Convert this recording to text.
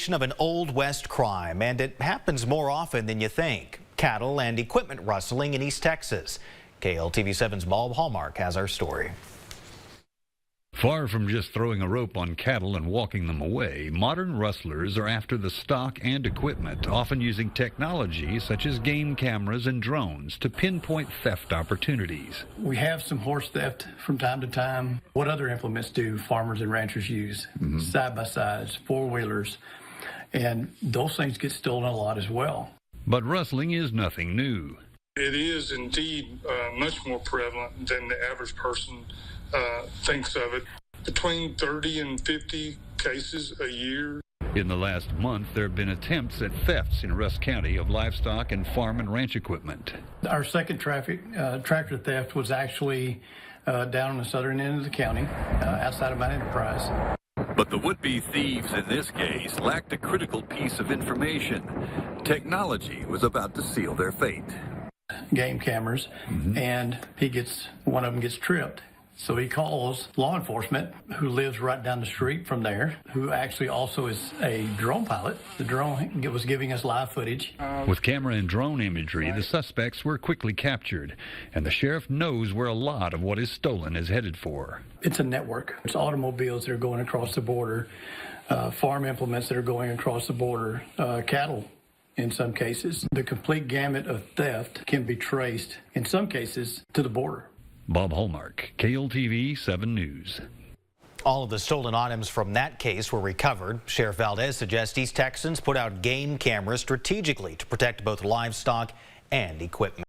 indication of an Old West crime, and it happens more often than you think. Cattle and equipment rustling in East Texas. KLTV7's Bob Hallmark has our story. Far from just throwing a rope on cattle and walking them away, modern rustlers are after the stock and equipment, often using technology such as game cameras and drones to pinpoint theft opportunities. We have some horse theft from time to time. What other implements do farmers and ranchers use? Side-by-sides, four-wheelers, and those things get stolen a lot as well. But rustling is nothing new. It is indeed much more prevalent than the average person thinks of it. Between 30 and 50 cases a year. In the last month, there have been attempts at thefts in Rusk County of livestock and farm and ranch equipment. Our second tractor theft was actually down on the southern end of the county, outside of my enterprise. But the would-be thieves in this case lacked a critical piece of information. Technology was about to seal their fate. Game cameras, and one of them gets tripped. So he calls law enforcement, who lives right down the street from there, who actually also is a drone pilot. The drone was giving us live footage. With camera and drone imagery, the suspects were quickly captured, and the sheriff knows where a lot of what is stolen is headed for. It's a network. It's automobiles that are going across the border, farm implements that are going across the border, cattle in some cases. The complete gamut of theft can be traced, in some cases, to the border. Bob Hallmark, KLTV 7 News. All of the stolen items from that case were recovered. Sheriff Valdez suggests East Texans put out game cameras strategically to protect both livestock and equipment.